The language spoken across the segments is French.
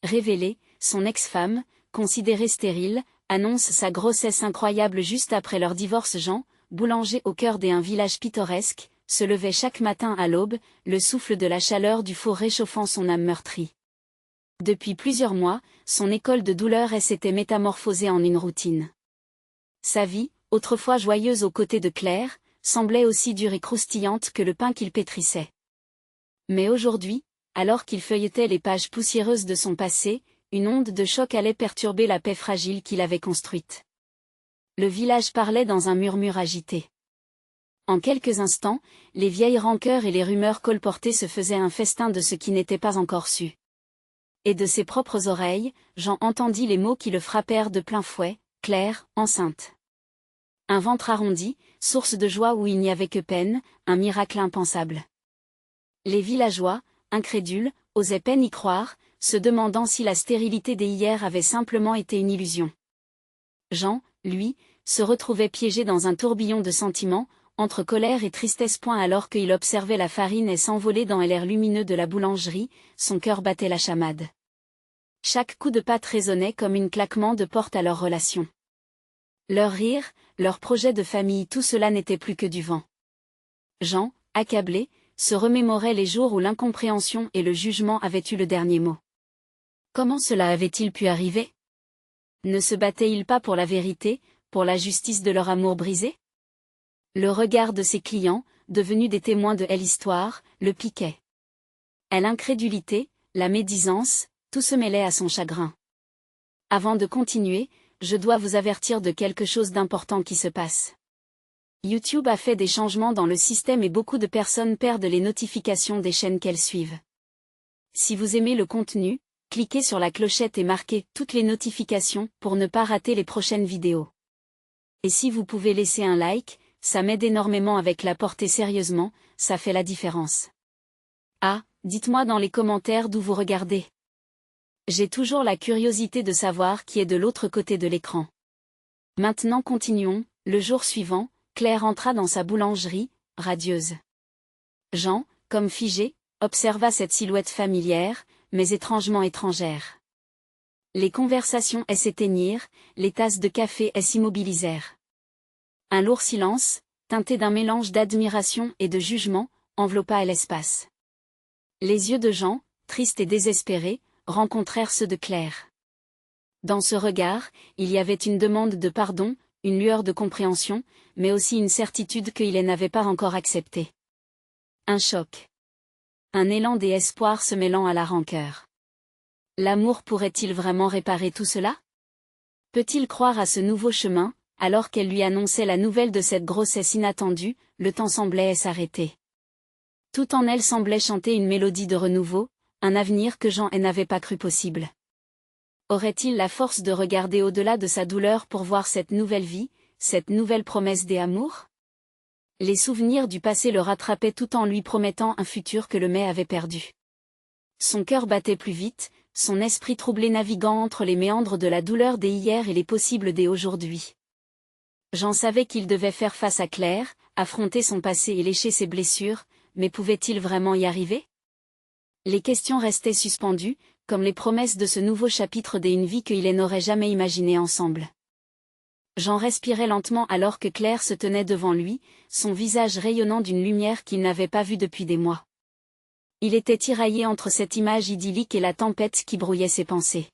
révélée, son ex-femme, considérée stérile, annonce sa grossesse incroyable juste après leur divorce. Jean, boulanger au cœur d'un village pittoresque, se levait chaque matin à l'aube, le souffle de la chaleur du four réchauffant son âme meurtrie. Depuis plusieurs mois, son école de douleur s'était métamorphosée en une routine. Sa vie, autrefois joyeuse aux côtés de Claire, semblait aussi dure et croustillante que le pain qu'il pétrissait. Mais aujourd'hui, alors qu'il feuilletait les pages poussiéreuses de son passé, une onde de choc allait perturber la paix fragile qu'il avait construite. Le village parlait dans un murmure agité. En quelques instants, les vieilles rancœurs et les rumeurs colportées se faisaient un festin de ce qui n'était pas encore su. Et de ses propres oreilles, Jean entendit les mots qui le frappèrent de plein fouet: Claire, enceinte. Un ventre arrondi, source de joie où il n'y avait que peine, un miracle impensable. Les villageois, incrédules, osaient peine y croire, se demandant si la stérilité d'hier avait simplement été une illusion. Jean, lui, se retrouvait piégé dans un tourbillon de sentiments, entre colère et tristesse. Alors qu'il observait la farine s'envoler dans l'air lumineux de la boulangerie, son cœur battait la chamade. Chaque coup de patte résonnait comme un claquement de porte à leur relation. Leur rire, leur projet de famille, tout cela n'était plus que du vent. Jean, accablé, se remémorait les jours où l'incompréhension et le jugement avaient eu le dernier mot. Comment cela avait-il pu arriver? Ne se battait-il pas pour la vérité, pour la justice de leur amour brisé? Le regard de ses clients, devenus des témoins de l'histoire, le piquait. À l'incrédulité, la médisance, tout se mêlait à son chagrin. Avant de continuer, je dois vous avertir de quelque chose d'important qui se passe. YouTube a fait des changements dans le système et beaucoup de personnes perdent les notifications des chaînes qu'elles suivent. Si vous aimez le contenu, cliquez sur la clochette et marquez toutes les notifications pour ne pas rater les prochaines vidéos. Et si vous pouvez laisser un like, ça m'aide énormément avec la portée. Sérieusement, ça fait la différence. Ah, dites-moi dans les commentaires d'où vous regardez. J'ai toujours la curiosité de savoir qui est de l'autre côté de l'écran. Maintenant continuons. Le jour suivant, Claire entra dans sa boulangerie, radieuse. Jean, comme figé, observa cette silhouette familière, mais étrangement étrangère. Les conversations s'éteignirent, les tasses de café s'immobilisèrent. Un lourd silence, teinté d'un mélange d'admiration et de jugement, enveloppa l'espace. Les yeux de Jean, tristes et désespérés, rencontrèrent ceux de Claire. Dans ce regard, il y avait une demande de pardon, une lueur de compréhension, mais aussi une certitude qu'il n'avait pas encore acceptée. Un choc. Un élan d'espoir se mêlant à la rancœur. L'amour pourrait-il vraiment réparer tout cela? Peut-il croire à ce nouveau chemin? Alors qu'elle lui annonçait la nouvelle de cette grossesse inattendue, le temps semblait s'arrêter. Tout en elle semblait chanter une mélodie de renouveau, un avenir que Jean n'avait pas cru possible. Aurait-il la force de regarder au-delà de sa douleur pour voir cette nouvelle vie, cette nouvelle promesse d'amour? Les souvenirs du passé le rattrapaient tout en lui promettant un futur que le avait perdu. Son cœur battait plus vite, son esprit troublé naviguant entre les méandres de la douleur des hier et les possibles des aujourd'hui. Jean savait qu'il devait faire face à Claire, affronter son passé et lécher ses blessures, mais pouvait-il vraiment y arriver? Les questions restaient suspendues, comme les promesses de ce nouveau chapitre d'une vie qu'ils n'auraient jamais imaginée ensemble. Jean respirait lentement alors que Claire se tenait devant lui, son visage rayonnant d'une lumière qu'il n'avait pas vue depuis des mois. Il était tiraillé entre cette image idyllique et la tempête qui brouillait ses pensées.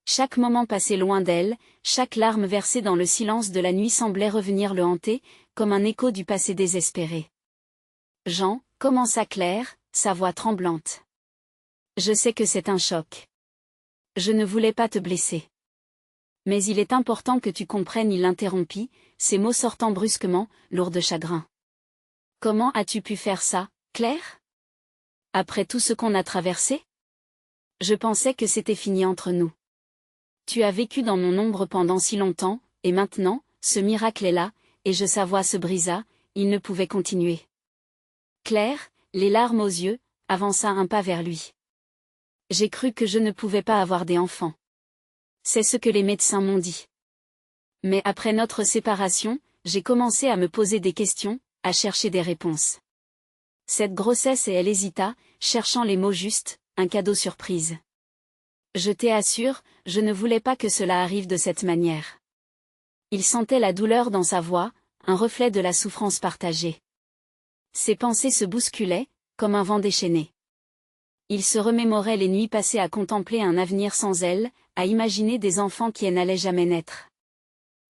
Chaque moment passé loin d'elle, chaque larme versée dans le silence de la nuit semblait revenir le hanter, comme un écho du passé désespéré. Jean, commença Claire, sa voix tremblante. Je sais que c'est un choc. Je ne voulais pas te blesser. Mais il est important que tu comprennes, il l'interrompit, ses mots sortant brusquement, lourds de chagrin. Comment as-tu pu faire ça, Claire? Après tout ce qu'on a traversé? Je pensais que c'était fini entre nous. Tu as vécu dans mon ombre pendant si longtemps, et maintenant, ce miracle est là, et sa voix se brisa, il ne pouvait continuer. Claire, les larmes aux yeux, avança un pas vers lui. J'ai cru que je ne pouvais pas avoir des enfants. C'est ce que les médecins m'ont dit. Mais après notre séparation, j'ai commencé à me poser des questions, à chercher des réponses. Cette grossesse et elle hésita, cherchant les mots justes, un cadeau surprise. Je t'assure, je ne voulais pas que cela arrive de cette manière. Il sentait la douleur dans sa voix, un reflet de la souffrance partagée. Ses pensées se bousculaient, comme un vent déchaîné. Il se remémorait les nuits passées à contempler un avenir sans elle, à imaginer des enfants qui n'allaient jamais naître.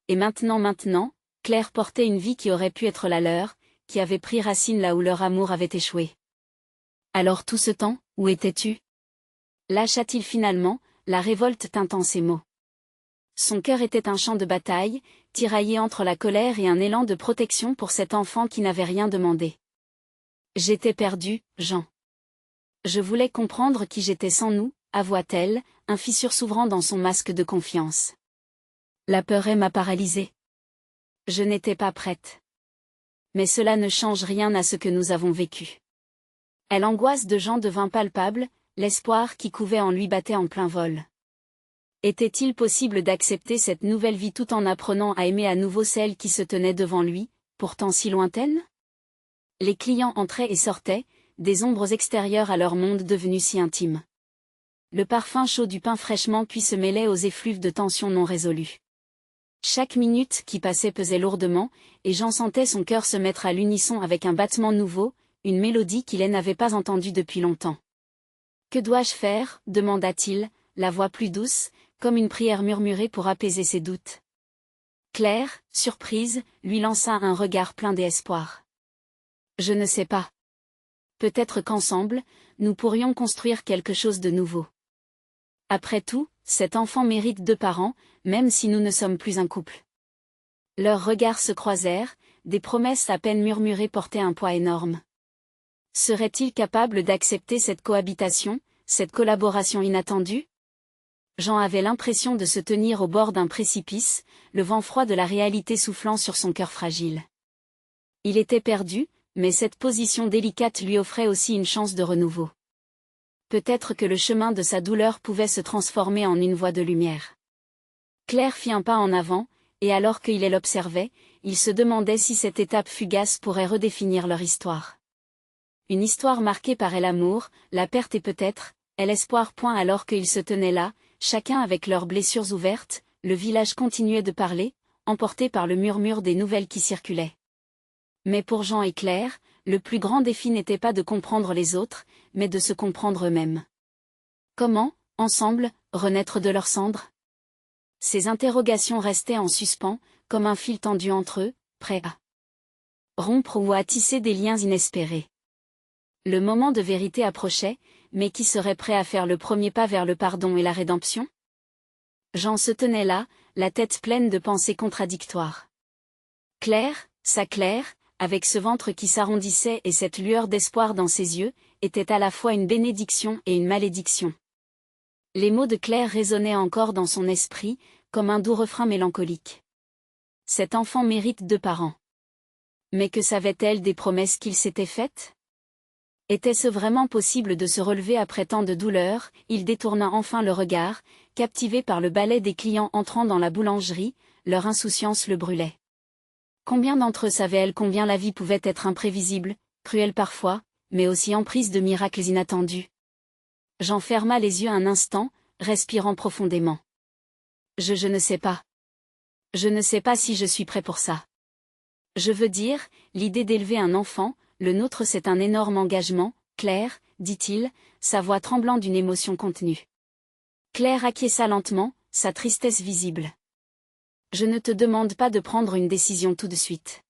Et maintenant, Claire portait une vie qui aurait pu être la leur, qui avait pris racine là où leur amour avait échoué. Alors tout ce temps, où étais-tu? Lâcha-t-il finalement, la révolte tintant ses mots. Son cœur était un champ de bataille, tiraillé entre la colère et un élan de protection pour cet enfant qui n'avait rien demandé. J'étais perdue, Jean. Je voulais comprendre qui j'étais sans nous, avoua-t-elle, un fissure s'ouvrant dans son masque de confiance. La peur m'a paralysée. Je n'étais pas prête. Mais cela ne change rien à ce que nous avons vécu. L'angoisse de Jean devint palpable, l'espoir qui couvait en lui battait en plein vol. Était-il possible d'accepter cette nouvelle vie tout en apprenant à aimer à nouveau celle qui se tenait devant lui, pourtant si lointaine? Les clients entraient et sortaient, des ombres extérieures à leur monde devenu si intime. Le parfum chaud du pain fraîchement cuit se mêlait aux effluves de tensions non résolues. Chaque minute qui passait pesait lourdement, et Jean sentait son cœur se mettre à l'unisson avec un battement nouveau, une mélodie qu'il n'avait pas entendue depuis longtemps. « Que dois-je faire » demanda-t-il, la voix plus douce, comme une prière murmurée pour apaiser ses doutes. Claire, surprise, lui lança un regard plein d'espoir. « Je ne sais pas. Peut-être qu'ensemble, nous pourrions construire quelque chose de nouveau. Après tout, cet enfant mérite 2 parents, même si nous ne sommes plus un couple. » Leurs regards se croisèrent, des promesses à peine murmurées portaient un poids énorme. Serait-il capable d'accepter cette cohabitation, cette collaboration inattendue? Jean avait l'impression de se tenir au bord d'un précipice, le vent froid de la réalité soufflant sur son cœur fragile. Il était perdu, mais cette position délicate lui offrait aussi une chance de renouveau. Peut-être que le chemin de sa douleur pouvait se transformer en une voie de lumière. Claire fit un pas en avant, et alors qu'il l'observait, il se demandait si cette étape fugace pourrait redéfinir leur histoire. Une histoire marquée par l'amour, la perte et peut-être, l'espoir. Alors qu'ils se tenaient là, chacun avec leurs blessures ouvertes, le village continuait de parler, emporté par le murmure des nouvelles qui circulaient. Mais pour Jean et Claire, le plus grand défi n'était pas de comprendre les autres, mais de se comprendre eux-mêmes. Comment, ensemble, renaître de leurs cendres? Ces interrogations restaient en suspens, comme un fil tendu entre eux, prêt à rompre ou à tisser des liens inespérés. Le moment de vérité approchait, mais qui serait prêt à faire le premier pas vers le pardon et la rédemption? Jean se tenait là, la tête pleine de pensées contradictoires. Claire, sa Claire, avec ce ventre qui s'arrondissait et cette lueur d'espoir dans ses yeux, était à la fois une bénédiction et une malédiction. Les mots de Claire résonnaient encore dans son esprit, comme un doux refrain mélancolique. Cet enfant mérite 2 parents. Mais que savait-elle des promesses qu'il s'était faites? Était-ce vraiment possible de se relever après tant de douleur? Il détourna enfin le regard, captivé par le balai des clients entrant dans la boulangerie, leur insouciance le brûlait. Combien d'entre eux savaient-elles combien la vie pouvait être imprévisible, cruelle parfois, mais aussi emprise de miracles inattendus? Jean ferma les yeux un instant, respirant profondément. Je ne sais pas. Je ne sais pas si je suis prêt pour ça. Je veux dire, l'idée d'élever un enfant, le nôtre c'est un énorme engagement, Claire, dit-il, sa voix tremblant d'une émotion contenue. Claire acquiesça lentement, sa tristesse visible. Je ne te demande pas de prendre une décision tout de suite.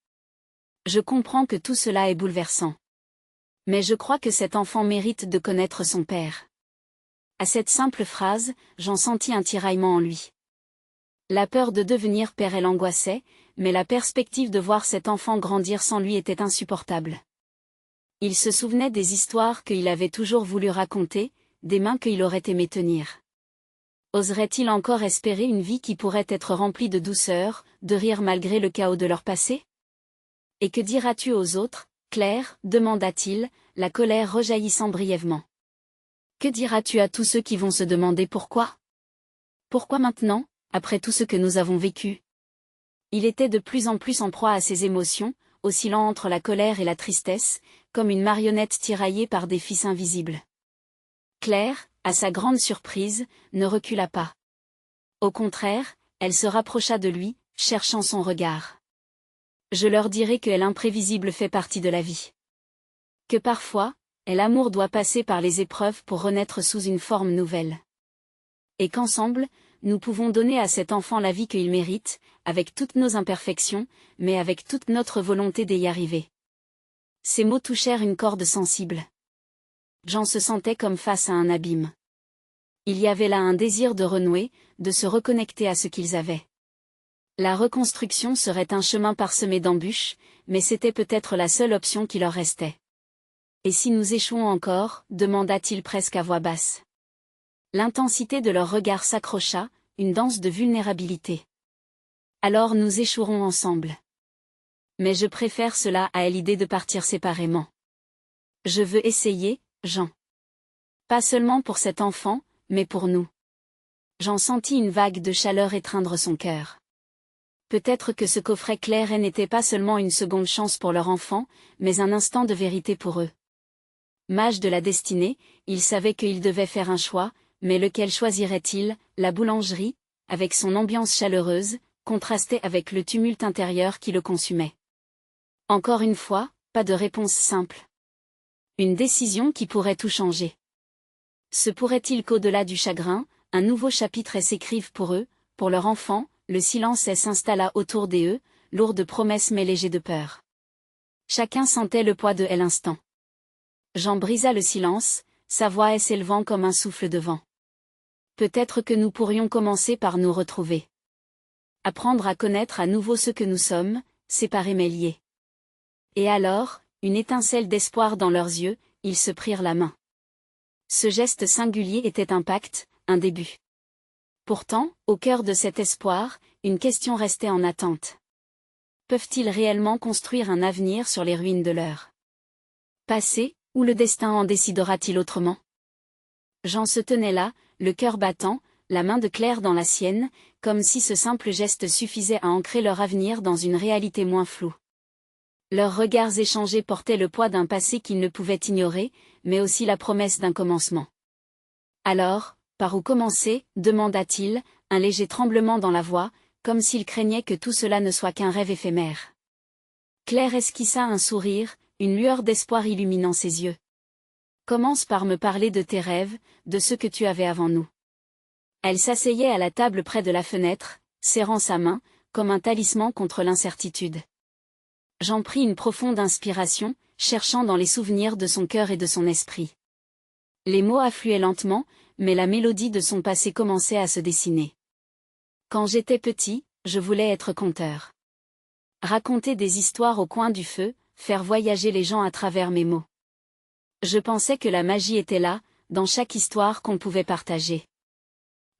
Je comprends que tout cela est bouleversant. Mais je crois que cet enfant mérite de connaître son père. À cette simple phrase, j'en sentis un tiraillement en lui. La peur de devenir père l'angoissait, mais la perspective de voir cet enfant grandir sans lui était insupportable. Il se souvenait des histoires qu'il avait toujours voulu raconter, des mains qu'il aurait aimé tenir. Oserait-il encore espérer une vie qui pourrait être remplie de douceur, de rire malgré le chaos de leur passé? Et que diras-tu aux autres, Claire, demanda-t-il, la colère rejaillissant brièvement. Que diras-tu à tous ceux qui vont se demander pourquoi? Pourquoi maintenant, après tout ce que nous avons vécu? Il était de plus en plus en proie à ses émotions, oscillant entre la colère et la tristesse, comme une marionnette tiraillée par des fils invisibles. Claire, à sa grande surprise, ne recula pas. Au contraire, elle se rapprocha de lui, cherchant son regard. Je leur dirai que l'imprévisible fait partie de la vie. Que parfois, l'amour doit passer par les épreuves pour renaître sous une forme nouvelle. Et qu'ensemble, nous pouvons donner à cet enfant la vie qu'il mérite, avec toutes nos imperfections, mais avec toute notre volonté d'y arriver. Ces mots touchèrent une corde sensible. Jean se sentait comme face à un abîme. Il y avait là un désir de renouer, de se reconnecter à ce qu'ils avaient. La reconstruction serait un chemin parsemé d'embûches, mais c'était peut-être la seule option qui leur restait. « Et si nous échouons encore ?» demanda-t-il presque à voix basse. L'intensité de leur regard s'accrocha, une danse de vulnérabilité. « Alors nous échouerons ensemble. Mais je préfère cela à l'idée de partir séparément. Je veux essayer, Jean. Pas seulement pour cet enfant, mais pour nous. » Jean sentit une vague de chaleur étreindre son cœur. Peut-être que ce qu'offrait Claire n'était pas seulement une seconde chance pour leur enfant, mais un instant de vérité pour eux. Mage de la destinée, il savait qu'il devait faire un choix, mais lequel choisirait-il? La boulangerie, avec son ambiance chaleureuse, contrastait avec le tumulte intérieur qui le consumait. Encore une fois, pas de réponse simple. Une décision qui pourrait tout changer. Se pourrait-il qu'au-delà du chagrin, un nouveau chapitre s'écrive pour eux, pour leur enfant? Le silence s'installa autour d'eux, lourd de promesses mais léger de peur. Chacun sentait le poids de l'instant. Jean brisa le silence, sa voix s'élevant comme un souffle de vent. Peut-être que nous pourrions commencer par nous retrouver. Apprendre à connaître à nouveau ce que nous sommes, séparés mais liés. Et alors, une étincelle d'espoir dans leurs yeux, ils se prirent la main. Ce geste singulier était un pacte, un début. Pourtant, au cœur de cet espoir, une question restait en attente. Peuvent-ils réellement construire un avenir sur les ruines de leur passé, ou le destin en décidera-t-il autrement? Jean se tenait là, le cœur battant, la main de Claire dans la sienne, comme si ce simple geste suffisait à ancrer leur avenir dans une réalité moins floue. Leurs regards échangés portaient le poids d'un passé qu'ils ne pouvaient ignorer, mais aussi la promesse d'un commencement. Alors, par où commencer? Demanda-t-il, un léger tremblement dans la voix, comme s'il craignait que tout cela ne soit qu'un rêve éphémère. Claire esquissa un sourire, une lueur d'espoir illuminant ses yeux. Commence par me parler de tes rêves, de ceux que tu avais avant nous. Elle s'asseyait à la table près de la fenêtre, serrant sa main, comme un talisman contre l'incertitude. J'en pris une profonde inspiration, cherchant dans les souvenirs de son cœur et de son esprit. Les mots affluaient lentement, mais la mélodie de son passé commençait à se dessiner. Quand j'étais petit, je voulais être conteur. Raconter des histoires au coin du feu, faire voyager les gens à travers mes mots. Je pensais que la magie était là, dans chaque histoire qu'on pouvait partager.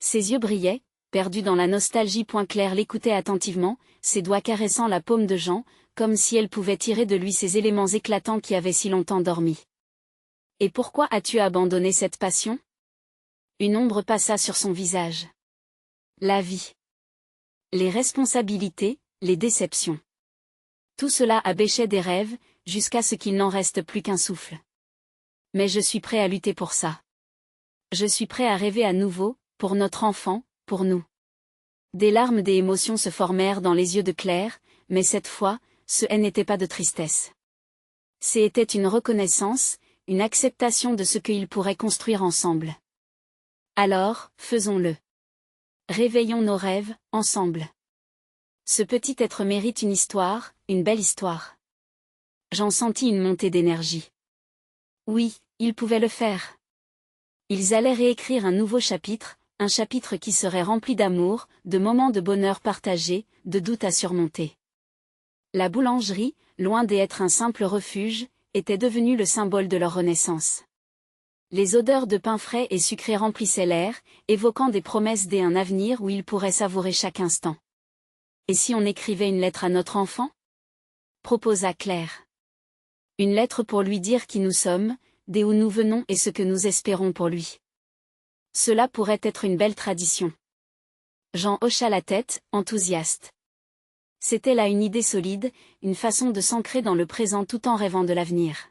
Ses yeux brillaient, perdus dans la nostalgie. Claire l'écoutait attentivement, ses doigts caressant la paume de Jean, comme si elle pouvait tirer de lui ces éléments éclatants qui avaient si longtemps dormi. Et pourquoi as-tu abandonné cette passion? Une ombre passa sur son visage. La vie. Les responsabilités, les déceptions. Tout cela abêchait des rêves, jusqu'à ce qu'il n'en reste plus qu'un souffle. Mais je suis prêt à lutter pour ça. Je suis prêt à rêver à nouveau, pour notre enfant, pour nous. Des larmes des émotions se formèrent dans les yeux de Claire, mais cette fois, ce n'était pas de tristesse. C'était une reconnaissance, une acceptation de ce qu'ils pourraient construire ensemble. Alors, faisons-le. Réveillons nos rêves, ensemble. Ce petit être mérite une histoire, une belle histoire. J'en sentis une montée d'énergie. Oui, ils pouvaient le faire. Ils allaient réécrire un nouveau chapitre, un chapitre qui serait rempli d'amour, de moments de bonheur partagés, de doutes à surmonter. La boulangerie, loin d'être un simple refuge, était devenue le symbole de leur renaissance. Les odeurs de pain frais et sucré remplissaient l'air, évoquant des promesses d'un avenir où ils pourraient savourer chaque instant. Et si on écrivait une lettre à notre enfant? Proposa Claire. Une lettre pour lui dire qui nous sommes, d'où nous venons et ce que nous espérons pour lui. Cela pourrait être une belle tradition. Jean hocha la tête, enthousiaste. C'était là une idée solide, une façon de s'ancrer dans le présent tout en rêvant de l'avenir.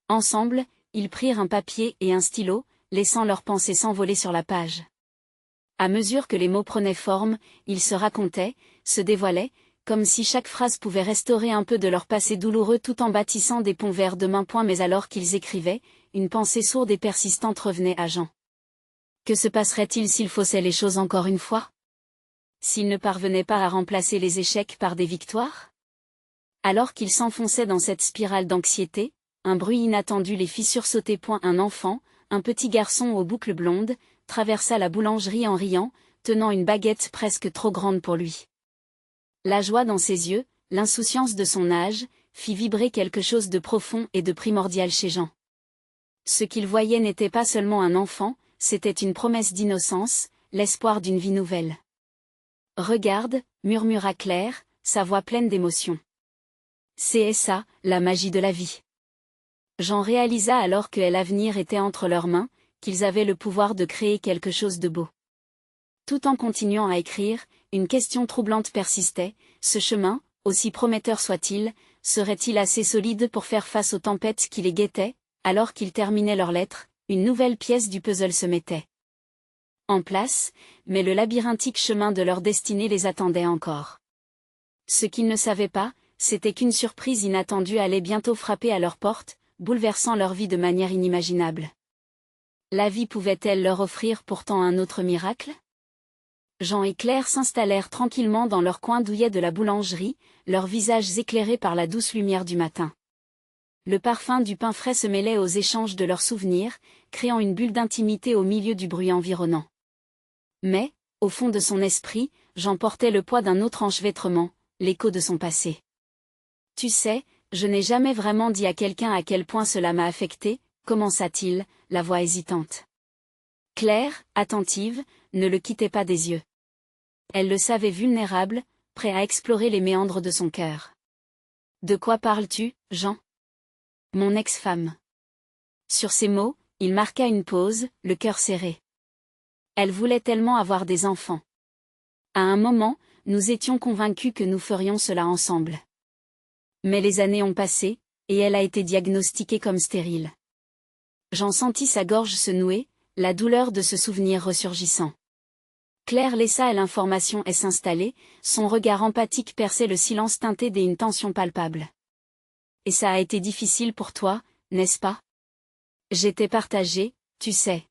Ensemble, ils prirent un papier et un stylo, laissant leurs pensées s'envoler sur la page. À mesure que les mots prenaient forme, ils se racontaient, se dévoilaient, comme si chaque phrase pouvait restaurer un peu de leur passé douloureux tout en bâtissant des ponts vers demain. Mais alors qu'ils écrivaient, une pensée sourde et persistante revenait à Jean. Que se passerait-il s'il faussait les choses encore une fois? S'il ne parvenait pas à remplacer les échecs par des victoires? Alors qu'il s'enfonçait dans cette spirale d'anxiété, un bruit inattendu les fit sursauter. Un enfant, un petit garçon aux boucles blondes, traversa la boulangerie en riant, tenant une baguette presque trop grande pour lui. La joie dans ses yeux, l'insouciance de son âge, fit vibrer quelque chose de profond et de primordial chez Jean. Ce qu'il voyait n'était pas seulement un enfant, c'était une promesse d'innocence, l'espoir d'une vie nouvelle. « Regarde » murmura Claire, sa voix pleine d'émotion. « C'est ça, la magie de la vie. » Jean réalisa alors que l'avenir était entre leurs mains, qu'ils avaient le pouvoir de créer quelque chose de beau. Tout en continuant à écrire, une question troublante persistait, ce chemin, aussi prometteur soit-il, serait-il assez solide pour faire face aux tempêtes qui les guettaient? Alors qu'ils terminaient leurs lettres, une nouvelle pièce du puzzle se mettait en place, mais le labyrinthique chemin de leur destinée les attendait encore. Ce qu'ils ne savaient pas, c'était qu'une surprise inattendue allait bientôt frapper à leur porte, bouleversant leur vie de manière inimaginable. La vie pouvait-elle leur offrir pourtant un autre miracle? Jean et Claire s'installèrent tranquillement dans leur coin douillet de la boulangerie, leurs visages éclairés par la douce lumière du matin. Le parfum du pain frais se mêlait aux échanges de leurs souvenirs, créant une bulle d'intimité au milieu du bruit environnant. Mais, au fond de son esprit, Jean portait le poids d'un autre enchevêtrement, l'écho de son passé. « Tu sais, je n'ai jamais vraiment dit à quelqu'un à quel point cela m'a affecté, » commença-t-il, la voix hésitante. Claire, attentive, ne le quittait pas des yeux. Elle le savait vulnérable, prêt à explorer les méandres de son cœur. « De quoi parles-tu, Jean ? » Mon ex-femme. Sur ces mots, il marqua une pause, le cœur serré. Elle voulait tellement avoir des enfants. À un moment, nous étions convaincus que nous ferions cela ensemble. Mais les années ont passé, et elle a été diagnostiquée comme stérile. J'en sentis sa gorge se nouer, la douleur de ce souvenir ressurgissant. Claire laissa l'information s'installer, son regard empathique perçait le silence teinté d'une tension palpable. Et ça a été difficile pour toi, n'est-ce pas? J'étais partagée, tu sais.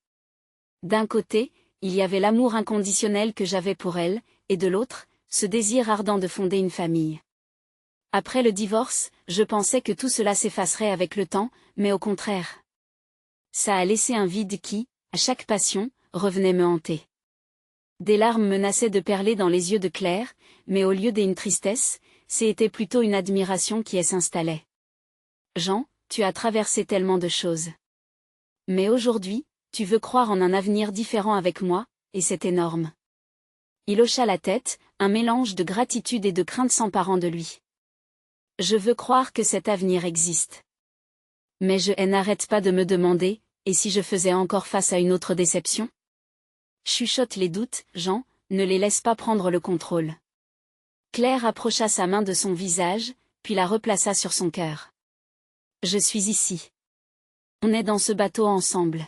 D'un côté, il y avait l'amour inconditionnel que j'avais pour elle, et de l'autre, ce désir ardent de fonder une famille. Après le divorce, je pensais que tout cela s'effacerait avec le temps, mais au contraire. Ça a laissé un vide qui, à chaque passion, revenait me hanter. Des larmes menaçaient de perler dans les yeux de Claire, mais au lieu d'une tristesse, c'était plutôt une admiration qui s'installait. Jean, tu as traversé tellement de choses. Mais aujourd'hui, tu veux croire en un avenir différent avec moi, et c'est énorme. Il hocha la tête, un mélange de gratitude et de crainte s'emparant de lui. Je veux croire que cet avenir existe. Mais je n'arrête pas de me demander, et si je faisais encore face à une autre déception? Chuchote les doutes, Jean, ne les laisse pas prendre le contrôle. Claire approcha sa main de son visage, puis la replaça sur son cœur. Je suis ici. On est dans ce bateau ensemble.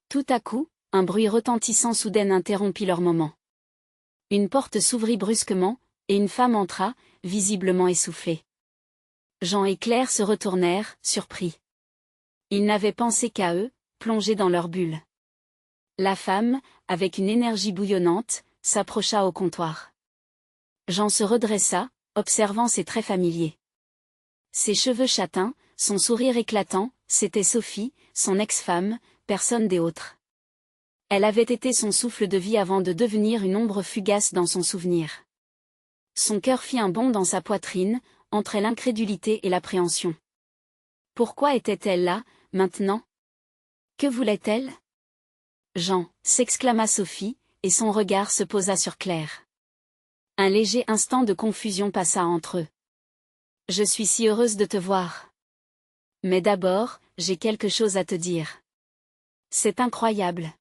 Tout à coup, un bruit retentissant soudain interrompit leur moment. Une porte s'ouvrit brusquement, et une femme entra, visiblement essoufflée. Jean et Claire se retournèrent, surpris. Ils n'avaient pensé qu'à eux, plongés dans leur bulle. La femme, avec une énergie bouillonnante, s'approcha au comptoir. Jean se redressa, observant ses traits familiers. Ses cheveux châtains, son sourire éclatant, c'était Sophie, son ex-femme, personne des autres. Elle avait été son souffle de vie avant de devenir une ombre fugace dans son souvenir. Son cœur fit un bond dans sa poitrine, entre l'incrédulité et l'appréhension. Pourquoi était-elle là, maintenant? Que voulait-elle? Jean, s'exclama Sophie, et son regard se posa sur Claire. Un léger instant de confusion passa entre eux. Je suis si heureuse de te voir. Mais d'abord, j'ai quelque chose à te dire. C'est incroyable.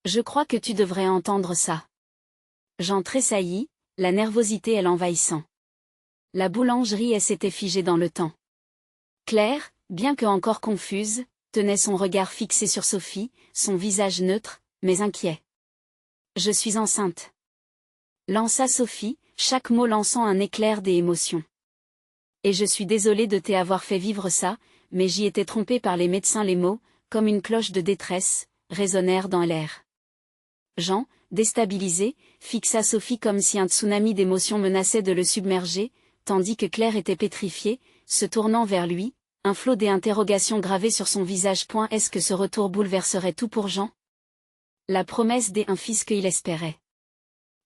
Je crois que tu devrais entendre ça. Jean tressaillit, la nervosité l'envahissant. La boulangerie s'était figée dans le temps. Claire, bien que encore confuse, tenait son regard fixé sur Sophie, son visage neutre, mais inquiet. Je suis enceinte. Lança Sophie, chaque mot lançant un éclair des émotions. Et je suis désolée de t'avoir fait vivre ça, mais j'y étais trompée par les médecins. Les mots, comme une cloche de détresse, résonnèrent dans l'air. Jean, déstabilisé, fixa Sophie comme si un tsunami d'émotions menaçait de le submerger, tandis que Claire était pétrifiée, se tournant vers lui, un flot d'interrogations gravées sur son visage. Est-ce que ce retour bouleverserait tout pour Jean? La promesse d'un fils qu'il espérait.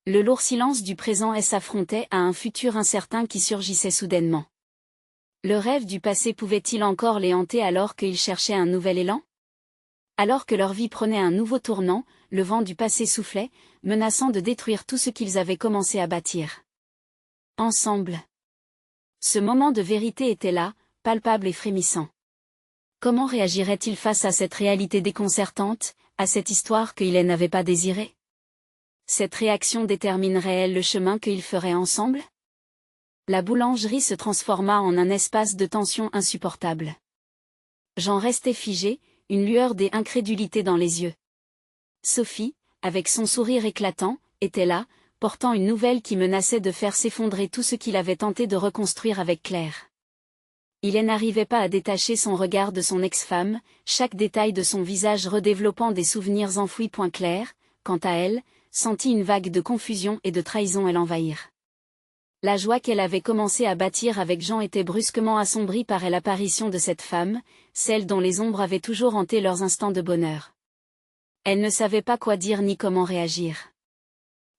Le lourd silence du présent s'affrontait à un futur incertain qui surgissait soudainement. Le rêve du passé pouvait-il encore les hanter alors qu'ils cherchaient un nouvel élan? Alors que leur vie prenait un nouveau tournant, le vent du passé soufflait, menaçant de détruire tout ce qu'ils avaient commencé à bâtir. Ensemble. Ce moment de vérité était là, palpable et frémissant. Comment réagirait-il face à cette réalité déconcertante, à cette histoire qu'il n'avait pas désirée? Cette réaction déterminerait-elle le chemin qu'ils feraient ensemble? La boulangerie se transforma en un espace de tension insupportable. Jean restait figé, une lueur d'incrédulité dans les yeux. Sophie, avec son sourire éclatant, était là, portant une nouvelle qui menaçait de faire s'effondrer tout ce qu'il avait tenté de reconstruire avec Claire. Il n'arrivait pas à détacher son regard de son ex-femme, chaque détail de son visage redéveloppant des souvenirs enfouis. Claire, quant à elle, sentit une vague de confusion et de trahison l'envahir. La joie qu'elle avait commencé à bâtir avec Jean était brusquement assombrie par l'apparition de cette femme, celle dont les ombres avaient toujours hanté leurs instants de bonheur. Elle ne savait pas quoi dire ni comment réagir.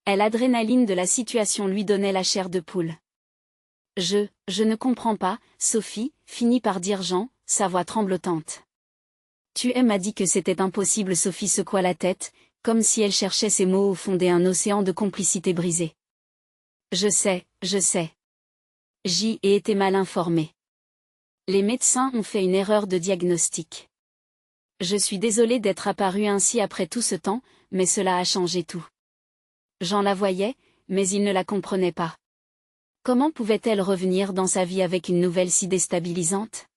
L'adrénaline de la situation lui donnait la chair de poule. Je ne comprends pas, Sophie, finit par dire Jean, sa voix tremblotante. Tu m'as dit que c'était impossible. Sophie secoua la tête, comme si elle cherchait ses mots au fond d'un océan de complicité brisée. Je sais. J'y ai été mal informée. Les médecins ont fait une erreur de diagnostic. Je suis désolée d'être apparue ainsi après tout ce temps, mais cela a changé tout. Jean la voyait, mais il ne la comprenait pas. Comment pouvait-elle revenir dans sa vie avec une nouvelle si déstabilisante?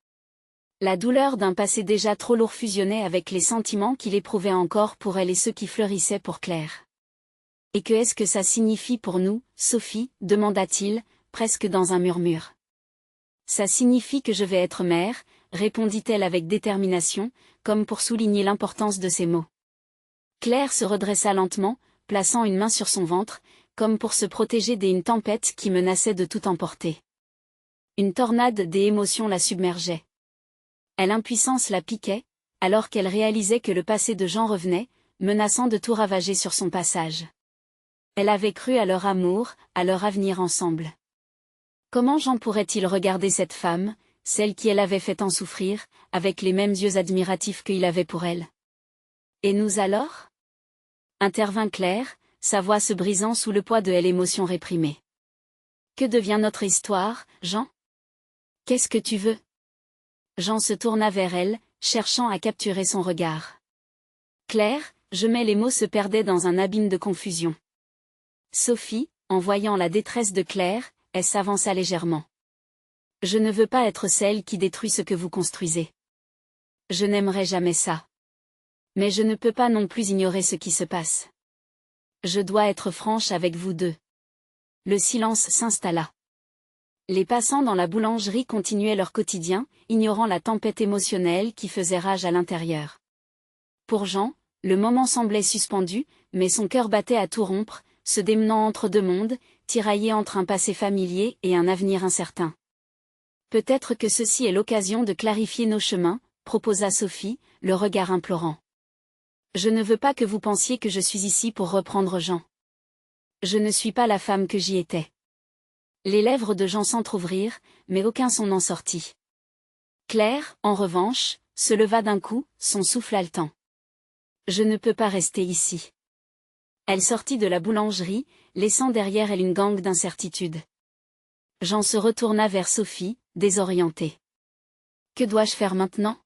La douleur d'un passé déjà trop lourd fusionnait avec les sentiments qu'il éprouvait encore pour elle et ceux qui fleurissaient pour Claire. Et que est-ce que ça signifie pour nous, Sophie, demanda-t-il, presque dans un murmure. Ça signifie que je vais être mère, répondit-elle avec détermination, comme pour souligner l'importance de ces mots. Claire se redressa lentement, plaçant une main sur son ventre, comme pour se protéger d'une tempête qui menaçait de tout emporter. Une tornade d'émotions la submergeait. L'impuissance la piquait, alors qu'elle réalisait que le passé de Jean revenait, menaçant de tout ravager sur son passage. Elle avait cru à leur amour, à leur avenir ensemble. Comment Jean pourrait-il regarder cette femme, celle qui l'avait fait tant souffrir, avec les mêmes yeux admiratifs qu'il avait pour elle? Et nous alors? Intervint Claire, sa voix se brisant sous le poids de l'émotion réprimée. Que devient notre histoire, Jean? Qu'est-ce que tu veux? Jean se tourna vers elle, cherchant à capturer son regard. Claire, les mots se perdaient dans un abîme de confusion. Sophie, en voyant la détresse de Claire, elle s'avança légèrement. Je ne veux pas être celle qui détruit ce que vous construisez. Je n'aimerais jamais ça. Mais je ne peux pas non plus ignorer ce qui se passe. Je dois être franche avec vous deux. Le silence s'installa. Les passants dans la boulangerie continuaient leur quotidien, ignorant la tempête émotionnelle qui faisait rage à l'intérieur. Pour Jean, le moment semblait suspendu, mais son cœur battait à tout rompre, se démenant entre deux mondes, tiraillé entre un passé familier et un avenir incertain. Peut-être que ceci est l'occasion de clarifier nos chemins, proposa Sophie, le regard implorant. Je ne veux pas que vous pensiez que je suis ici pour reprendre Jean. Je ne suis pas la femme que j'y étais. Les lèvres de Jean s'entr'ouvrirent, mais aucun son n'en sortit. Claire, en revanche, se leva d'un coup, son souffle haletant. Je ne peux pas rester ici. Elle sortit de la boulangerie, laissant derrière elle une gangue d'incertitude. Jean se retourna vers Sophie, désorientée. Que dois-je faire maintenant?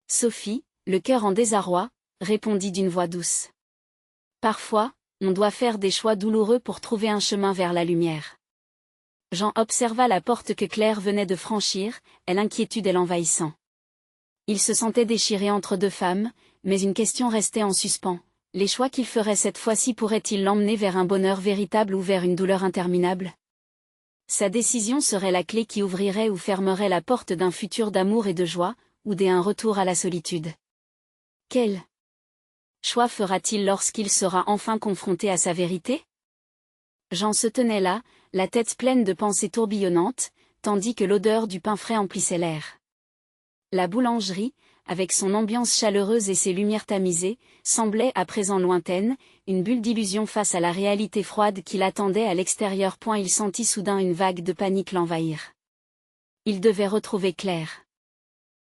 Sophie, le cœur en désarroi, répondit d'une voix douce. Parfois, on doit faire des choix douloureux pour trouver un chemin vers la lumière. Jean observa la porte que Claire venait de franchir, l'inquiétude l'envahissant. Il se sentait déchiré entre deux femmes, mais une question restait en suspens. Les choix qu'il ferait cette fois-ci pourraient-ils l'emmener vers un bonheur véritable ou vers une douleur interminable? Sa décision serait la clé qui ouvrirait ou fermerait la porte d'un futur d'amour et de joie, ou d'un retour à la solitude. Quel choix fera-t-il lorsqu'il sera enfin confronté à sa vérité? Jean se tenait là, la tête pleine de pensées tourbillonnantes, tandis que l'odeur du pain frais emplissait l'air. La boulangerie, avec son ambiance chaleureuse et ses lumières tamisées, semblait à présent lointaine, une bulle d'illusion face à la réalité froide qui l'attendait à l'extérieur. Il sentit soudain une vague de panique l'envahir. Il devait retrouver Claire.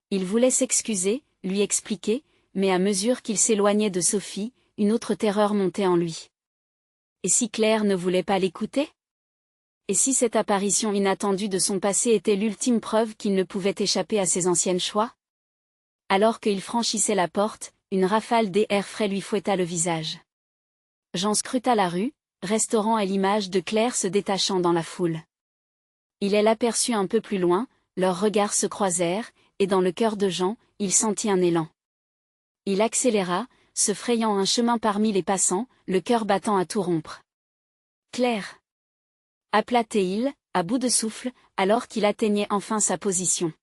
Il voulait s'excuser, lui expliquer, mais à mesure qu'il s'éloignait de Sophie, une autre terreur montait en lui. Et si Claire ne voulait pas l'écouter? Et si cette apparition inattendue de son passé était l'ultime preuve qu'il ne pouvait échapper à ses anciennes choix? Alors qu'il franchissait la porte, une rafale d'air frais lui fouetta le visage. Jean scruta la rue, restaurant à l'image de Claire se détachant dans la foule. Il l'aperçut un peu plus loin, leurs regards se croisèrent, et dans le cœur de Jean, il sentit un élan. Il accéléra, se frayant un chemin parmi les passants, le cœur battant à tout rompre. Claire! Appela-t-il, à bout de souffle, alors qu'il atteignait enfin sa position.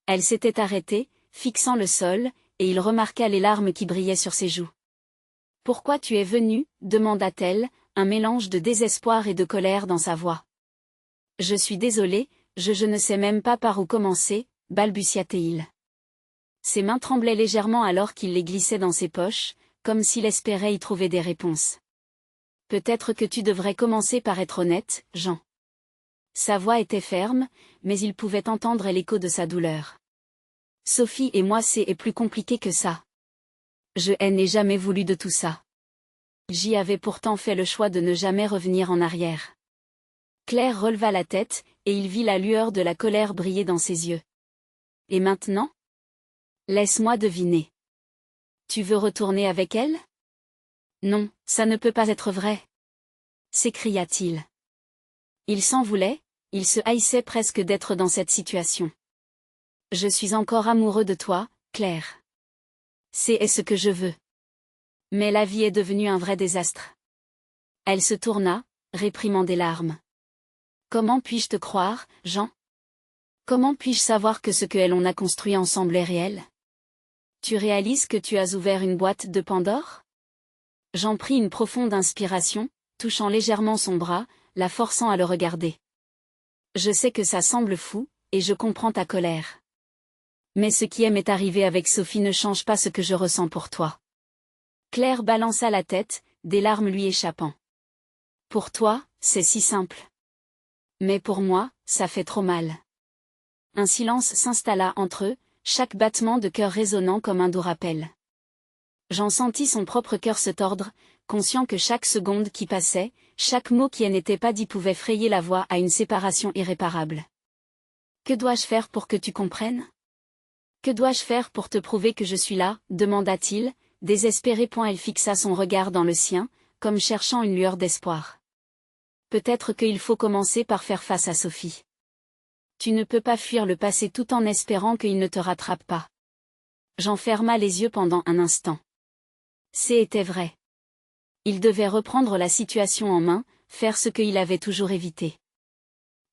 Elle s'était arrêtée, fixant le sol, et il remarqua les larmes qui brillaient sur ses joues. « Pourquoi tu es venu ?» demanda-t-elle, un mélange de désespoir et de colère dans sa voix. « Je suis désolée, je ne sais même pas par où commencer, » balbutia-t-il. Ses mains tremblaient légèrement alors qu'il les glissait dans ses poches, comme s'il espérait y trouver des réponses. « Peut-être que tu devrais commencer par être honnête, Jean. » Sa voix était ferme, mais il pouvait entendre l'écho de sa douleur. « Sophie et moi c'est plus compliqué que ça. Je n'ai jamais voulu de tout ça. J'y avais pourtant fait le choix de ne jamais revenir en arrière. » Claire releva la tête, et il vit la lueur de la colère briller dans ses yeux. « Et maintenant? Laisse-moi deviner. Tu veux retourner avec elle? » « Non, ça ne peut pas être vrai. » s'écria-t-il. Il s'en voulait, il se haïssait presque d'être dans cette situation. « Je suis encore amoureux de toi, Claire. C'est ce que je veux. Mais la vie est devenue un vrai désastre. » Elle se tourna, réprimant des larmes. « Comment puis-je te croire, Jean? Comment puis-je savoir que ce que l'on a construit ensemble est réel? Tu réalises que tu as ouvert une boîte de Pandore? » Jean prit une profonde inspiration, touchant légèrement son bras, la forçant à le regarder. « Je sais que ça semble fou, et je comprends ta colère. Mais ce qui m'est arrivé avec Sophie ne change pas ce que je ressens pour toi. » Claire balança la tête, des larmes lui échappant. « Pour toi, c'est si simple. Mais pour moi, ça fait trop mal. » Un silence s'installa entre eux, chaque battement de cœur résonnant comme un doux rappel. Jean sentit son propre cœur se tordre, conscient que chaque seconde qui passait, chaque mot qui n'était pas dit pouvait frayer la voie à une séparation irréparable. « Que dois-je faire pour que tu comprennes? Que dois-je faire pour te prouver que je suis là ?» demanda-t-il, désespéré. Elle fixa son regard dans le sien, comme cherchant une lueur d'espoir. « Peut-être qu'il faut commencer par faire face à Sophie. Tu ne peux pas fuir le passé tout en espérant qu'il ne te rattrape pas. » Jean ferma les yeux pendant un instant. C'était vrai. Il devait reprendre la situation en main, faire ce qu'il avait toujours évité.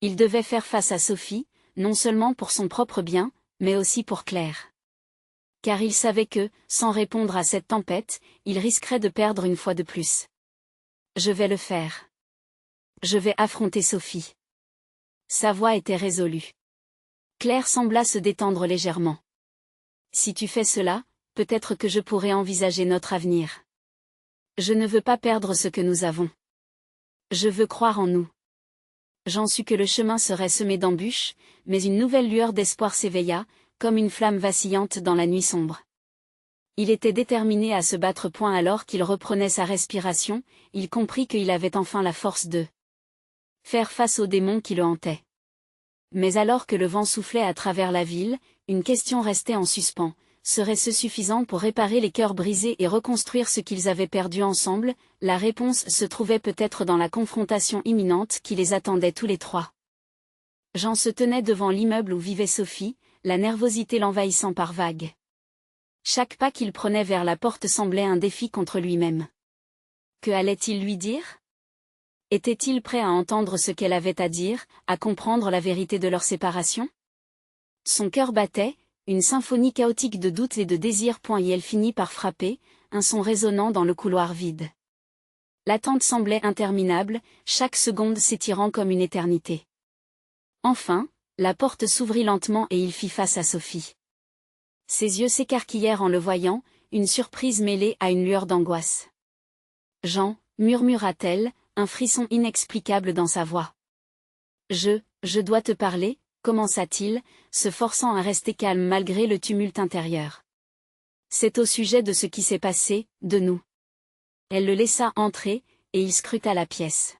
Il devait faire face à Sophie, non seulement pour son propre bien, mais aussi pour Claire. Car il savait que, sans répondre à cette tempête, il risquerait de perdre une fois de plus. « Je vais le faire. Je vais affronter Sophie. » Sa voix était résolue. Claire sembla se détendre légèrement. « Si tu fais cela, peut-être que je pourrai envisager notre avenir. Je ne veux pas perdre ce que nous avons. Je veux croire en nous. » Jean sut que le chemin serait semé d'embûches, mais une nouvelle lueur d'espoir s'éveilla, comme une flamme vacillante dans la nuit sombre. Il était déterminé à se battre. Alors qu'il reprenait sa respiration, il comprit qu'il avait enfin la force de faire face aux démons qui le hantaient. Mais alors que le vent soufflait à travers la ville, une question restait en suspens. Serait-ce suffisant pour réparer les cœurs brisés et reconstruire ce qu'ils avaient perdu ensemble? La réponse se trouvait peut-être dans la confrontation imminente qui les attendait tous les trois. Jean se tenait devant l'immeuble où vivait Sophie, la nervosité l'envahissant par vagues. Chaque pas qu'il prenait vers la porte semblait un défi contre lui-même. Que allait-il lui dire? Était-il prêt à entendre ce qu'elle avait à dire, à comprendre la vérité de leur séparation? Son cœur battait, une symphonie chaotique de doutes et de désirs. Et elle finit par frapper, un son résonnant dans le couloir vide. L'attente semblait interminable, chaque seconde s'étirant comme une éternité. Enfin, la porte s'ouvrit lentement et il fit face à Sophie. Ses yeux s'écarquillèrent en le voyant, une surprise mêlée à une lueur d'angoisse. « Jean », murmura-t-elle, un frisson inexplicable dans sa voix. « Je dois te parler », commença-t-il, se forçant à rester calme malgré le tumulte intérieur. « C'est au sujet de ce qui s'est passé, de nous. » Elle le laissa entrer, et il scruta la pièce.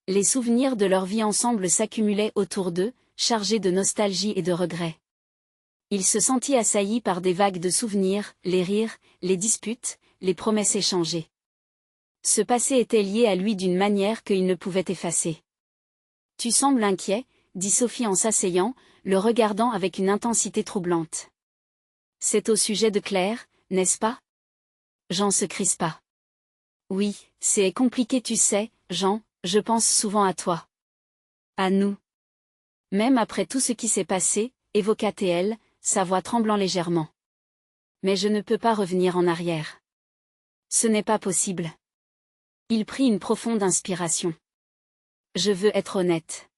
Les souvenirs de leur vie ensemble s'accumulaient autour d'eux, chargés de nostalgie et de regrets. Il se sentit assailli par des vagues de souvenirs, les rires, les disputes, les promesses échangées. Ce passé était lié à lui d'une manière qu'il ne pouvait effacer. « Tu sembles inquiet », dit Sophie en s'asseyant, le regardant avec une intensité troublante. « C'est au sujet de Claire, n'est-ce pas ?» Jean se crispa. « Oui, c'est compliqué, tu sais, Jean, je pense souvent à toi. À nous. Même après tout ce qui s'est passé, » évoqua-t-elle, sa voix tremblant légèrement. « Mais je ne peux pas revenir en arrière. Ce n'est pas possible. » Il prit une profonde inspiration. « Je veux être honnête.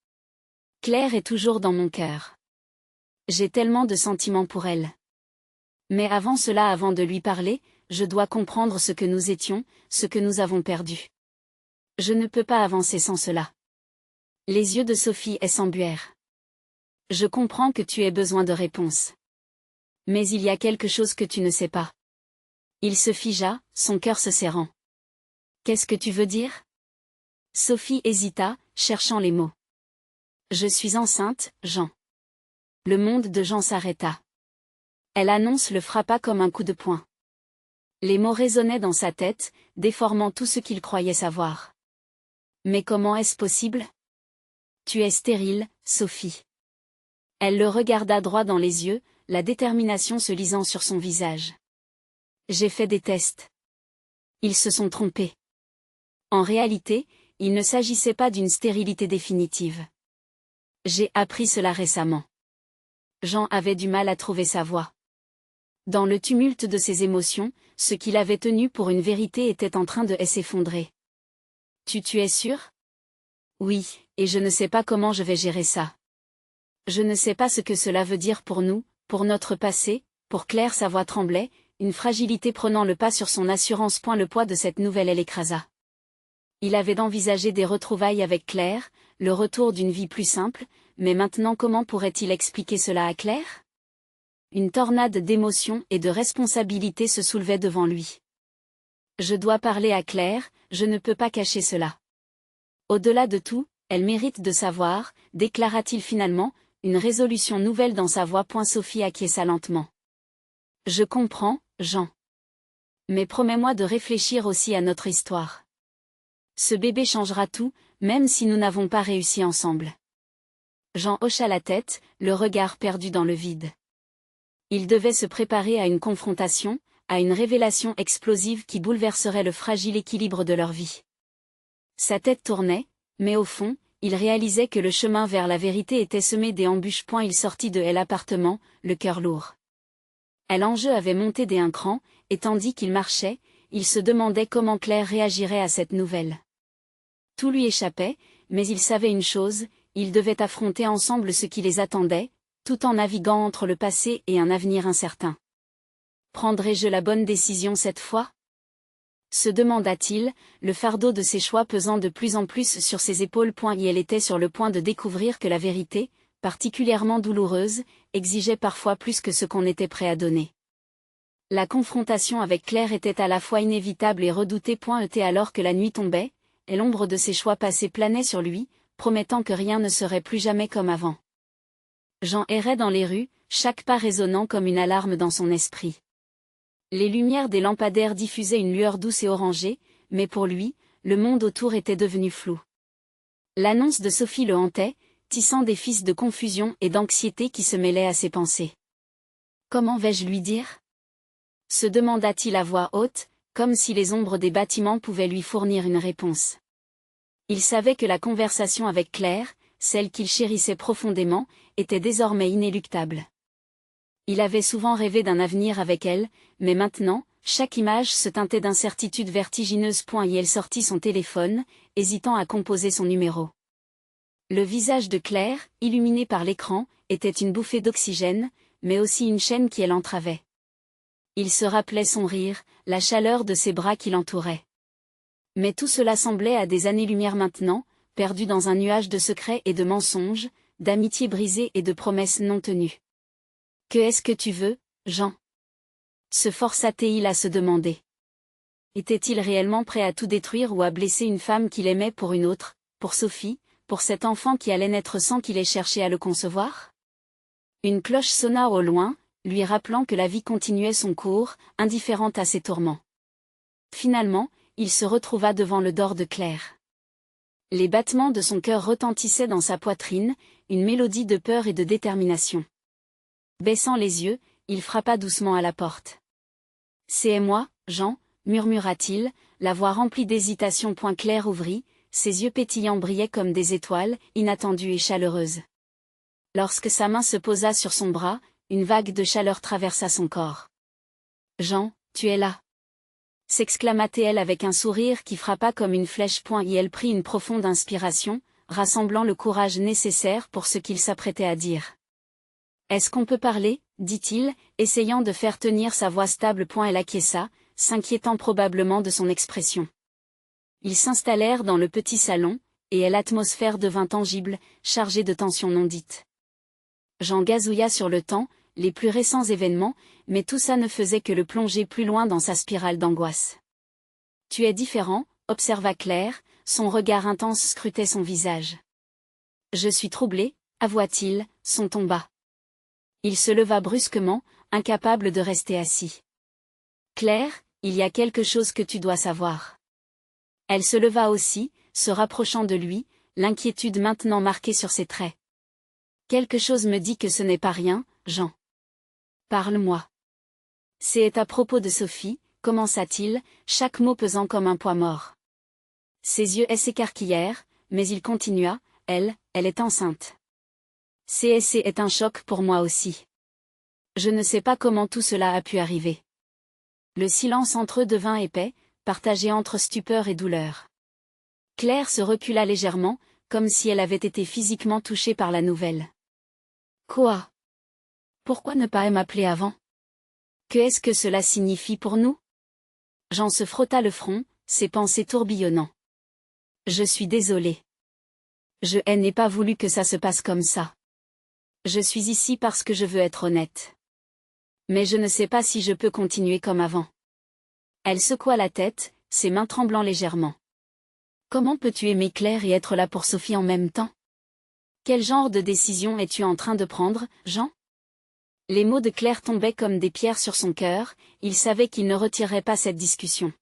Claire est toujours dans mon cœur. J'ai tellement de sentiments pour elle. Mais avant cela, avant de lui parler, je dois comprendre ce que nous étions, ce que nous avons perdu. Je ne peux pas avancer sans cela. » Les yeux de Sophie s'embuèrent. « Je comprends que tu aies besoin de réponses. Mais il y a quelque chose que tu ne sais pas. » Il se figea, son cœur se serrant. « Qu'est-ce que tu veux dire ?» Sophie hésita, cherchant les mots. « Je suis enceinte, Jean. » Le monde de Jean s'arrêta. Elle annonce le frappa comme un coup de poing. Les mots résonnaient dans sa tête, déformant tout ce qu'il croyait savoir. « Mais comment est-ce possible ? Tu es stérile, Sophie. » Elle le regarda droit dans les yeux, la détermination se lisant sur son visage. « J'ai fait des tests. Ils se sont trompés. En réalité, il ne s'agissait pas d'une stérilité définitive. J'ai appris cela récemment. » Jean avait du mal à trouver sa voix. Dans le tumulte de ses émotions, ce qu'il avait tenu pour une vérité était en train de s'effondrer. « Tu es sûr ? » « Oui, et je ne sais pas comment je vais gérer ça. Je ne sais pas ce que cela veut dire pour nous, pour notre passé, pour Claire. » Sa voix tremblait, une fragilité prenant le pas sur son assurance. Le poids de cette nouvelle l'écrasa. Il avait envisagé des retrouvailles avec Claire, le retour d'une vie plus simple, mais maintenant comment pourrait-il expliquer cela à Claire? Une tornade d'émotions et de responsabilités se soulevait devant lui. « Je dois parler à Claire, je ne peux pas cacher cela. Au-delà de tout, elle mérite de savoir, » déclara-t-il finalement, une résolution nouvelle dans sa voix. Sophie acquiesça lentement. « Je comprends, Jean. Mais promets-moi de réfléchir aussi à notre histoire. Ce bébé changera tout, même si nous n'avons pas réussi ensemble. » Jean hocha la tête, le regard perdu dans le vide. Il devait se préparer à une confrontation, à une révélation explosive qui bouleverserait le fragile équilibre de leur vie. Sa tête tournait, mais au fond, il réalisait que le chemin vers la vérité était semé d'embûches. Il sortit de l'appartement, le cœur lourd. L'enjeu avait monté d'un cran, et tandis qu'il marchait, il se demandait comment Claire réagirait à cette nouvelle. Tout lui échappait, mais il savait une chose, ils devaient affronter ensemble ce qui les attendait, tout en naviguant entre le passé et un avenir incertain. Prendrai-je la bonne décision cette fois ? Se demanda-t-il, le fardeau de ses choix pesant de plus en plus sur ses épaules. Et elle était sur le point de découvrir que la vérité, particulièrement douloureuse, exigeait parfois plus que ce qu'on était prêt à donner. La confrontation avec Claire était à la fois inévitable et redoutée. Et alors que la nuit tombait, et l'ombre de ses choix passés planait sur lui, promettant que rien ne serait plus jamais comme avant. Jean errait dans les rues, chaque pas résonnant comme une alarme dans son esprit. Les lumières des lampadaires diffusaient une lueur douce et orangée, mais pour lui, le monde autour était devenu flou. L'annonce de Sophie le hantait, tissant des fils de confusion et d'anxiété qui se mêlaient à ses pensées. Comment vais-je lui dire? Se demanda-t-il à voix haute, comme si les ombres des bâtiments pouvaient lui fournir une réponse. Il savait que la conversation avec Claire, celle qu'il chérissait profondément, était désormais inéluctable. Il avait souvent rêvé d'un avenir avec elle, mais maintenant, chaque image se teintait d'incertitude vertigineuse. Et elle sortit son téléphone, hésitant à composer son numéro. Le visage de Claire, illuminé par l'écran, était une bouffée d'oxygène, mais aussi une chaîne qui l'entravait. Il se rappelait son rire, la chaleur de ses bras qui l'entouraient. Mais tout cela semblait à des années-lumière maintenant, perdu dans un nuage de secrets et de mensonges, d'amitiés brisées et de promesses non tenues. « Que est-ce que tu veux, Jean ?» se força-t-il à se demander. Était-il réellement prêt à tout détruire ou à blesser une femme qu'il aimait pour une autre, pour Sophie, pour cet enfant qui allait naître sans qu'il ait cherché à le concevoir? Une cloche sonna au loin, lui rappelant que la vie continuait son cours, indifférente à ses tourments. Finalement, il se retrouva devant le dor de Claire. Les battements de son cœur retentissaient dans sa poitrine, une mélodie de peur et de détermination. Baissant les yeux, il frappa doucement à la porte. « C'est moi, Jean », murmura-t-il, la voix remplie d'hésitation. Claire ouvrit, ses yeux pétillants brillaient comme des étoiles, inattendues et chaleureuses. Lorsque sa main se posa sur son bras, une vague de chaleur traversa son corps. « Jean, tu es là !» s'exclama-t-elle avec un sourire qui frappa comme une flèche. Et elle prit une profonde inspiration, rassemblant le courage nécessaire pour ce qu'il s'apprêtait à dire. « Est-ce qu'on peut parler ?» dit-il, essayant de faire tenir sa voix stable. Elle acquiesça, s'inquiétant probablement de son expression. Ils s'installèrent dans le petit salon, et l'atmosphère devint tangible, chargée de tensions non dites. Jean gazouilla sur le temps, les plus récents événements, mais tout ça ne faisait que le plonger plus loin dans sa spirale d'angoisse. « Tu es différent », observa Claire, son regard intense scrutait son visage. « Je suis troublé », avoua-t-il, son ton bas. Il se leva brusquement, incapable de rester assis. « Claire, il y a quelque chose que tu dois savoir. » Elle se leva aussi, se rapprochant de lui, l'inquiétude maintenant marquée sur ses traits. « Quelque chose me dit que ce n'est pas rien, Jean. Parle-moi. » « C'est à propos de Sophie, » commença-t-il, chaque mot pesant comme un poids mort. Ses yeux s'écarquillèrent, mais il continua, « Elle est enceinte. CSC est un choc pour moi aussi. Je ne sais pas comment tout cela a pu arriver. » Le silence entre eux devint épais, partagé entre stupeur et douleur. Claire se recula légèrement, comme si elle avait été physiquement touchée par la nouvelle. « Quoi? Pourquoi ne pas m'appeler avant? Que est-ce que cela signifie pour nous? » Jean se frotta le front, ses pensées tourbillonnant. « Je suis désolé. Je n'ai pas voulu que ça se passe comme ça. Je suis ici parce que je veux être honnête. Mais je ne sais pas si je peux continuer comme avant. » Elle secoua la tête, ses mains tremblant légèrement. « Comment peux-tu aimer Claire et être là pour Sophie en même temps? Quel genre de décision es-tu en train de prendre, Jean? » Les mots de Claire tombaient comme des pierres sur son cœur, il savait qu'il ne retirerait pas cette discussion.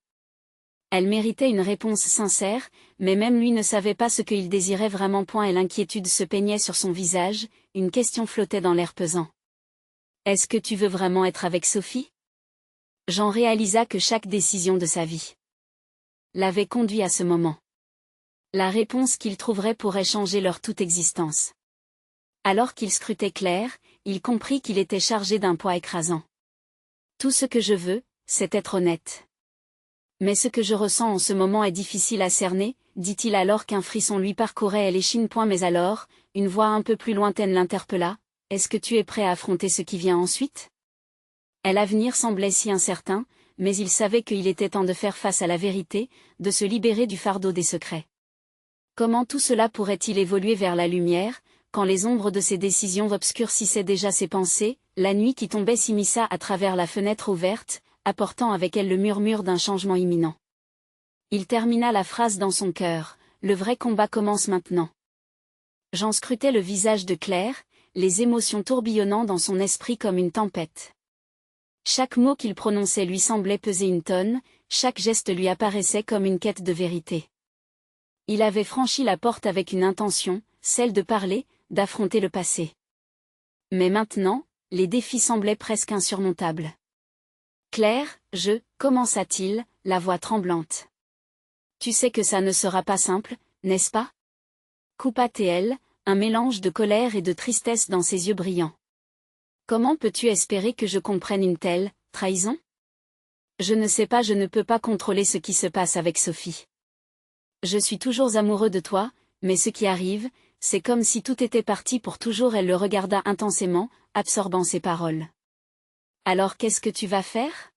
Elle méritait une réponse sincère, mais même lui ne savait pas ce qu'il désirait vraiment. Et l'inquiétude se peignait sur son visage, une question flottait dans l'air pesant. « Est-ce que tu veux vraiment être avec Sophie? » Jean réalisa que chaque décision de sa vie l'avait conduit à ce moment. La réponse qu'il trouverait pourrait changer leur toute existence. Alors qu'il scrutait Claire, il comprit qu'il était chargé d'un poids écrasant. « Tout ce que je veux, c'est être honnête. Mais ce que je ressens en ce moment est difficile à cerner, » dit-il alors qu'un frisson lui parcourait l'échine. Mais alors, une voix un peu plus lointaine l'interpella. « Est-ce que tu es prêt à affronter ce qui vient ensuite? » L'avenir semblait si incertain, mais il savait qu'il était temps de faire face à la vérité, de se libérer du fardeau des secrets. Comment tout cela pourrait-il évoluer vers la lumière, quand les ombres de ses décisions obscurcissaient déjà ses pensées? La nuit qui tombait s'immisça à travers la fenêtre ouverte, apportant avec elle le murmure d'un changement imminent. Il termina la phrase dans son cœur, « Le vrai combat commence maintenant. » Jean scrutait le visage de Claire, les émotions tourbillonnant dans son esprit comme une tempête. Chaque mot qu'il prononçait lui semblait peser une tonne, chaque geste lui apparaissait comme une quête de vérité. Il avait franchi la porte avec une intention, celle de parler, d'affronter le passé. Mais maintenant, les défis semblaient presque insurmontables. Claire, commença-t-il, la voix tremblante. Tu sais que ça ne sera pas simple, n'est-ce pas? Coupa-t-elle, un mélange de colère et de tristesse dans ses yeux brillants. Comment peux-tu espérer que je comprenne une telle trahison? Je ne sais pas, je ne peux pas contrôler ce qui se passe avec Sophie. Je suis toujours amoureux de toi, mais ce qui arrive, c'est comme si tout était parti pour toujours. Elle le regarda intensément, absorbant ses paroles. Alors qu'est-ce que tu vas faire?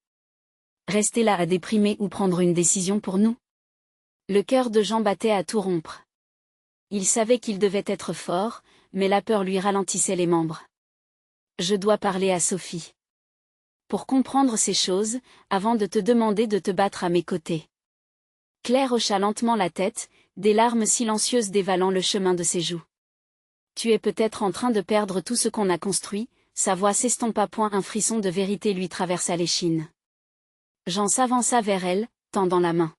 Rester là à déprimer ou prendre une décision pour nous? Le cœur de Jean battait à tout rompre. Il savait qu'il devait être fort, mais la peur lui ralentissait les membres. Je dois parler à Sophie. Pour comprendre ces choses, avant de te demander de te battre à mes côtés. Claire hocha lentement la tête, des larmes silencieuses dévalant le chemin de ses joues. Tu es peut-être en train de perdre tout ce qu'on a construit, sa voix s'estompa point, un frisson de vérité lui traversa l'échine. Jean s'avança vers elle, tendant la main.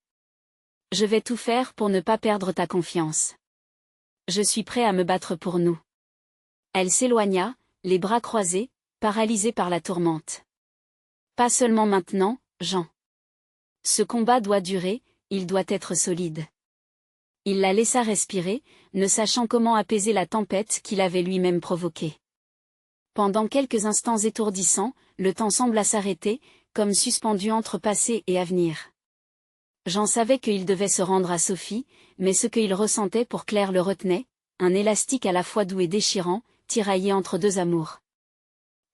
Je vais tout faire pour ne pas perdre ta confiance. Je suis prêt à me battre pour nous. Elle s'éloigna, les bras croisés, paralysée par la tourmente. Pas seulement maintenant, Jean. Ce combat doit durer, il doit être solide. Il la laissa respirer, ne sachant comment apaiser la tempête qu'il avait lui-même provoquée. Pendant quelques instants étourdissants, le temps sembla s'arrêter, comme suspendu entre passé et avenir. Jean savait qu'il devait se rendre à Sophie, mais ce qu'il ressentait pour Claire le retenait, un élastique à la fois doux et déchirant, tiraillé entre deux amours.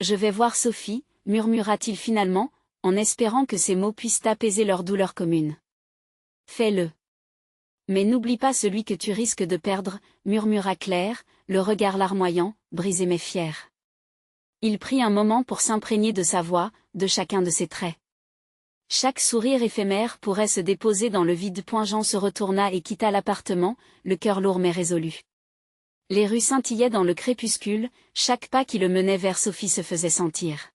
Je vais voir Sophie, murmura-t-il finalement, en espérant que ces mots puissent apaiser leur douleur commune. Fais-le. Mais n'oublie pas celui que tu risques de perdre, murmura Claire, le regard larmoyant, brisé mais fier. Il prit un moment pour s'imprégner de sa voix, de chacun de ses traits. Chaque sourire éphémère pourrait se déposer dans le vide. Jean se retourna et quitta l'appartement, le cœur lourd mais résolu. Les rues scintillaient dans le crépuscule, chaque pas qui le menait vers Sophie se faisait sentir.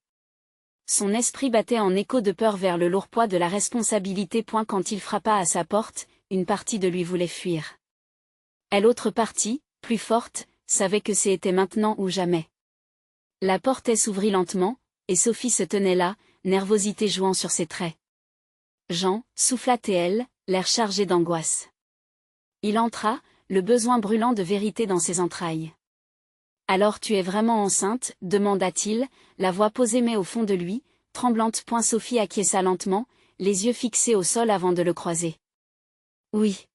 Son esprit battait en écho de peur vers le lourd poids de la responsabilité. Quand il frappa à sa porte, une partie de lui voulait fuir. L'autre partie, plus forte, savait que c'était maintenant ou jamais. La porte s'ouvrit lentement, et Sophie se tenait là, nervosité jouant sur ses traits. Jean, souffla-t-elle, l'air chargé d'angoisse. Il entra, le besoin brûlant de vérité dans ses entrailles. Alors tu es vraiment enceinte, demanda-t-il, la voix posée mais au fond de lui, tremblante. Sophie acquiesça lentement, les yeux fixés au sol avant de le croiser. Oui.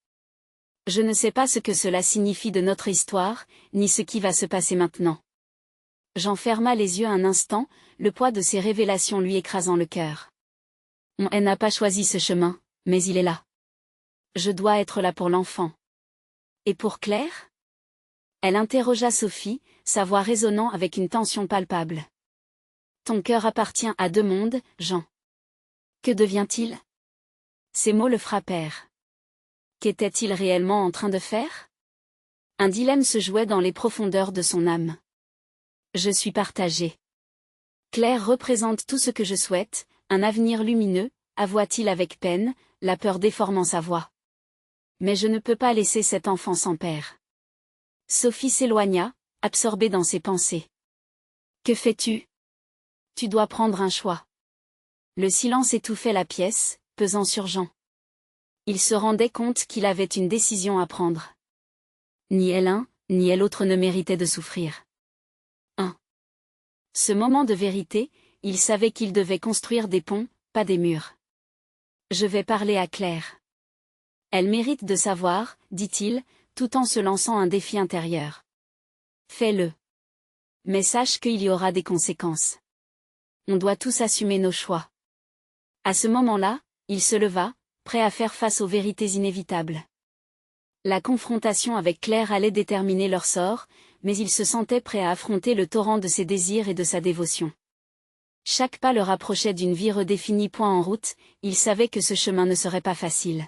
Je ne sais pas ce que cela signifie de notre histoire, ni ce qui va se passer maintenant. Jean ferma les yeux un instant, le poids de ces révélations lui écrasant le cœur. Elle n'a pas choisi ce chemin, mais il est là. Je dois être là pour l'enfant. Et pour Claire? Elle interrogea Sophie, sa voix résonnant avec une tension palpable. Ton cœur appartient à deux mondes, Jean. Que devient-il? Ces mots le frappèrent. Qu'était-il réellement en train de faire? Un dilemme se jouait dans les profondeurs de son âme. Je suis partagée. Claire représente tout ce que je souhaite, un avenir lumineux, avoua-t-il avec peine, la peur déformant sa voix. Mais je ne peux pas laisser cet enfant sans père. Sophie s'éloigna, absorbée dans ses pensées. Que fais-tu? Tu dois prendre un choix. Le silence étouffait la pièce, pesant sur Jean. Il se rendait compte qu'il avait une décision à prendre. Ni elle un, ni elle autre ne méritait de souffrir. Ce moment de vérité, il savait qu'il devait construire des ponts, pas des murs. Je vais parler à Claire. Elle mérite de savoir, dit-il, tout en se lançant un défi intérieur. Fais-le. Mais sache qu'il y aura des conséquences. On doit tous assumer nos choix. À ce moment-là, il se leva, prêt à faire face aux vérités inévitables. La confrontation avec Claire allait déterminer leur sort, mais il se sentait prêt à affronter le torrent de ses désirs et de sa dévotion. Chaque pas le rapprochait d'une vie redéfinie. En route, il savait que ce chemin ne serait pas facile.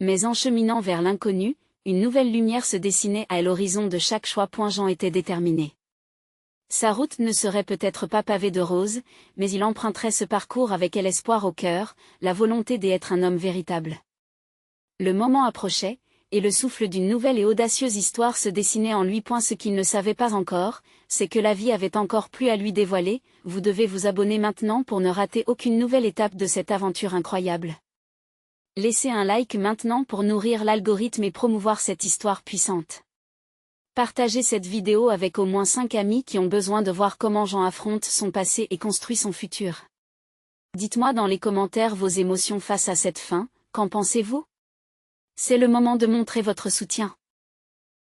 Mais en cheminant vers l'inconnu, une nouvelle lumière se dessinait à l'horizon de chaque choix. Jean était déterminé. Sa route ne serait peut-être pas pavée de roses, mais il emprunterait ce parcours avec l'espoir au cœur, la volonté d'être un homme véritable. Le moment approchait, et le souffle d'une nouvelle et audacieuse histoire se dessinait en lui. Ce qu'il ne savait pas encore, c'est que la vie avait encore plus à lui dévoiler. Vous devez vous abonner maintenant pour ne rater aucune nouvelle étape de cette aventure incroyable. Laissez un like maintenant pour nourrir l'algorithme et promouvoir cette histoire puissante. Partagez cette vidéo avec au moins 5 amis qui ont besoin de voir comment Jean affronte son passé et construit son futur. Dites-moi dans les commentaires vos émotions face à cette fin, qu'en pensez-vous? C'est le moment de montrer votre soutien.